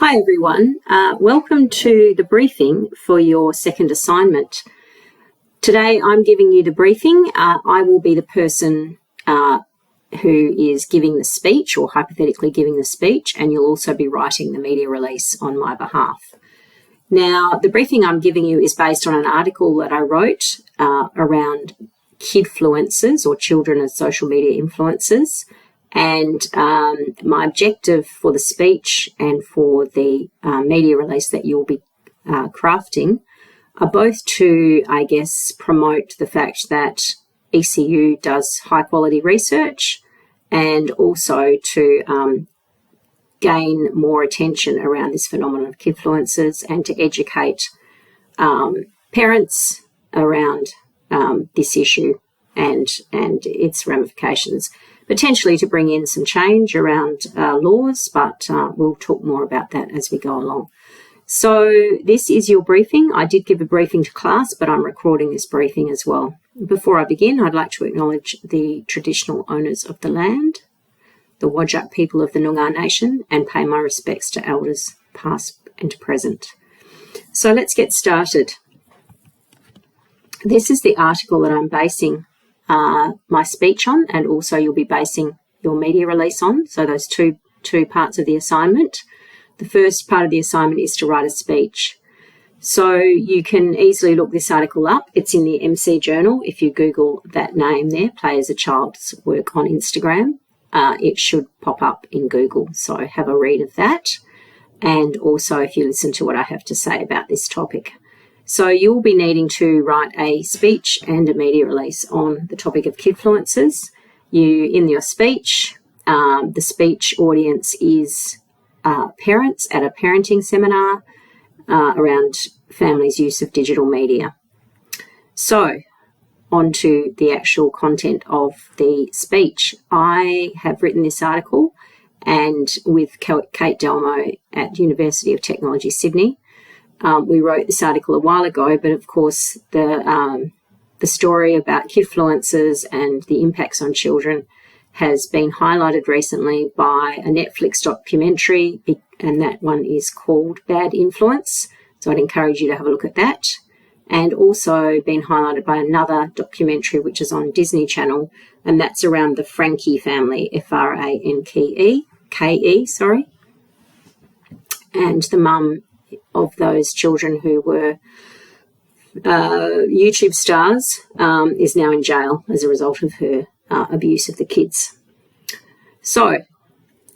Hi everyone, welcome to the briefing for your second assignment. Today I'm giving you the briefing. I will be the person who is giving the speech or hypothetically giving the speech, and you'll also be writing the media release on my behalf. Now, the briefing I'm giving you is based on an article that I wrote around kidfluencers or children as social media influencers. And my objective for the speech and for the media release that you'll be crafting are both to, promote the fact that ECU does high quality research and also to gain more attention around this phenomenon of kidfluencers and to educate parents around this issue and its ramifications. Potentially to bring in some change around laws, but we'll talk more about that as we go along. So this is your briefing. I did give a briefing to class, but I'm recording this briefing as well. Before I begin, I'd like to acknowledge the traditional owners of the land, the Whadjuk people of the Noongar Nation, and pay my respects to elders past and present. So let's get started. This is the article that I'm basing my speech on, and also you'll be basing your media release on. So those two parts of the assignment. The first part of the assignment is to write a speech. So you can easily look this article up. It's in the MC Journal. If you Google that name there, Play as a Child's Work on Instagram, it should pop up in Google. So have a read of that. And also if you listen to what I have to say about this topic. So you'll be needing to write a speech and a media release on the topic of kidfluencers. In your speech, the speech audience is parents at a parenting seminar around families' use of digital media. So on to the actual content of the speech. I have written this article and with Kate Delmo at University of Technology, Sydney. We wrote this article a while ago, but of course the story about kidfluencers and the impacts on children has been highlighted recently by a Netflix documentary, and that one is called Bad Influence. So I'd encourage you to have a look at that. And also been highlighted by another documentary which is on Disney Channel, and that's around the Franke family, Franke, and the mum of those children who were YouTube stars is now in jail as a result of her abuse of the kids. So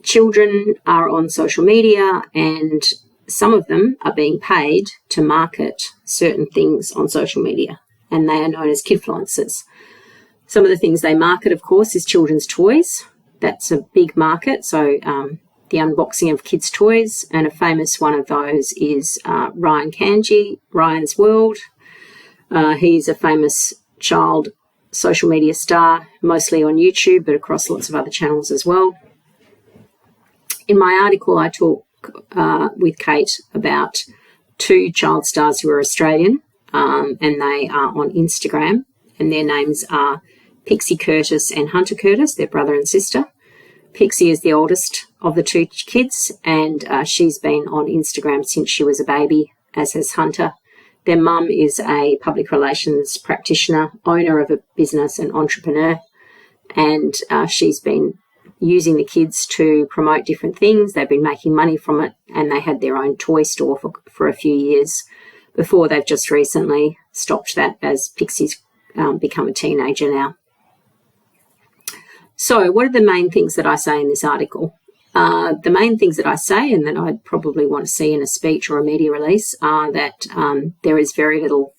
children are on social media and some of them are being paid to market certain things on social media, and they are known as kidfluencers. Some of the things they market, of course, is children's toys. That's a big market. So the unboxing of kids' toys, and a famous one of those is Ryan Kanji, Ryan's World. He's a famous child social media star, mostly on YouTube, but across lots of other channels as well. In my article, I talk with Kate about two child stars who are Australian, and they are on Instagram, and their names are Pixie Curtis and Hunter Curtis, their brother and sister. Pixie is the oldest of the two kids, and she's been on Instagram since she was a baby, as has Hunter. Their mum is a public relations practitioner, owner of a business and entrepreneur, and she's been using the kids to promote different things. They've been making money from it, and they had their own toy store for a few years before they've just recently stopped that as Pixie's become a teenager now. So what are the main things that I say in this article? The main things that I say, and that I'd probably want to see in a speech or a media release, are that there is very little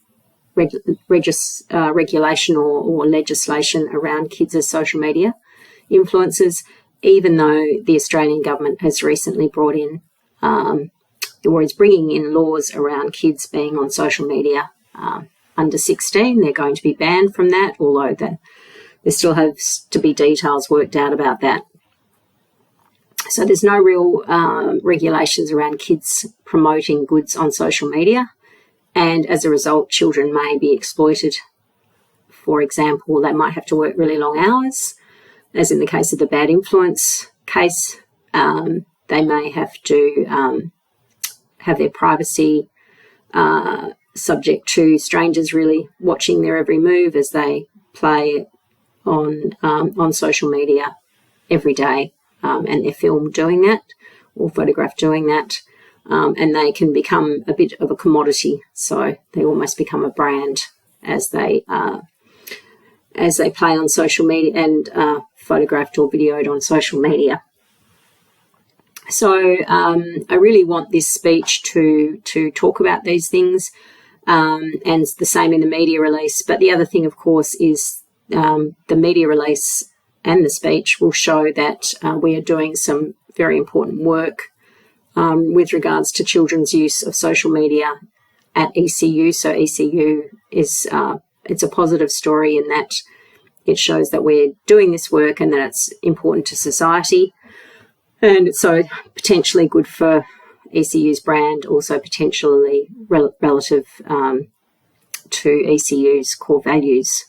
regulation or legislation around kids as social media influencers, even though the Australian government has recently brought in or is bringing in laws around kids being on social media under 16. They're going to be banned from that, although there still has to be details worked out about that. So there's no real regulations around kids promoting goods on social media, and as a result, children may be exploited. For example, they might have to work really long hours, as in the case of the bad influence case. They may have to have their privacy subject to strangers really watching their every move as they play on social media every day, and they're filmed doing that or photographed doing that, and they can become a bit of a commodity. So they almost become a brand as they play on social media and photographed or videoed on social media. So I really want this speech to talk about these things, and the same in the media release. But the other thing, of course, is the media release and the speech will show that we are doing some very important work with regards to children's use of social media at ECU. So ECU is it's a positive story in that it shows that we're doing this work and that it's important to society. And it's so potentially good for ECU's brand, also potentially relative to ECU's core values.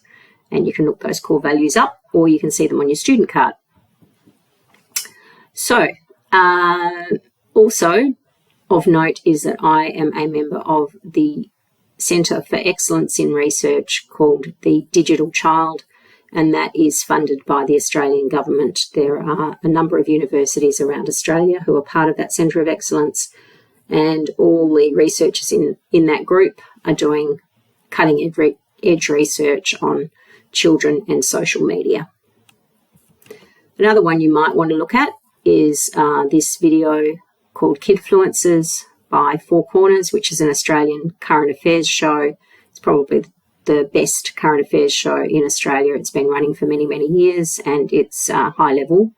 And you can look those core values up, or you can see them on your student card. So also of note is that I am a member of the Centre for Excellence in Research called the Digital Child, and that is funded by the Australian government. There are a number of universities around Australia who are part of that Centre of Excellence, and all the researchers in that group are doing cutting-edge research on children and social media. Another one you might want to look at is this video called Kidfluencers by Four Corners, which is an Australian current affairs show. It's probably the best current affairs show in Australia. It's been running for many, many years, and it's high level.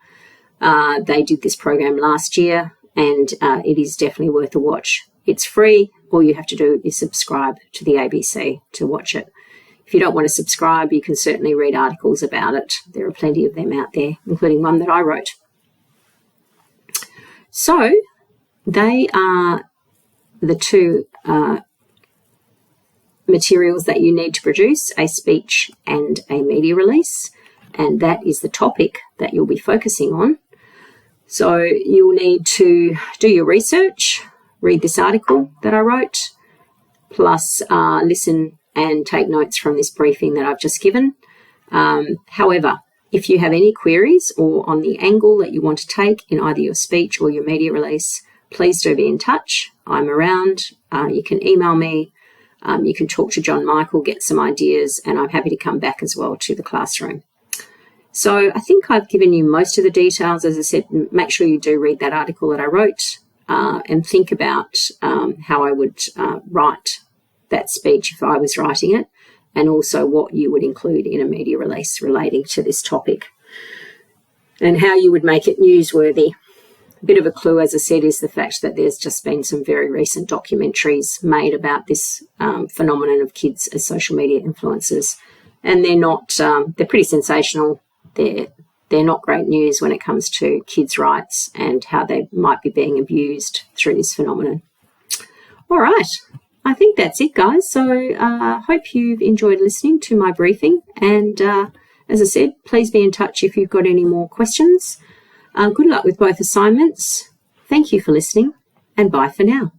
They did this program last year, and it is definitely worth a watch. It's free. All you have to do is subscribe to the ABC to watch it. If you don't want to subscribe, you can certainly read articles about it. There are plenty of them out there, including one that I wrote. So they are the two materials that you need to produce, a speech and a media release, and that is the topic that you'll be focusing on. So you'll need to do your research, read this article that I wrote, plus listen and take notes from this briefing that I've just given. However, if you have any queries or on the angle that you want to take in either your speech or your media release, please do be in touch. I'm around. You can email me. You can talk to John Michael, get some ideas, and I'm happy to come back as well to the classroom. So I think I've given you most of the details. As I said, make sure you do read that article that I wrote and think about how I would write that speech if I was writing it, and also what you would include in a media release relating to this topic and how you would make it newsworthy. A bit of a clue, as I said, is the fact that there's just been some very recent documentaries made about this phenomenon of kids as social media influencers, and they're pretty sensational. They're not great news when it comes to kids' rights and how they might be being abused through this phenomenon. All right, I think that's it, guys. So I hope you've enjoyed listening to my briefing, and as I said, please be in touch if you've got any more questions. Good luck with both assignments. Thank you for listening, and bye for now.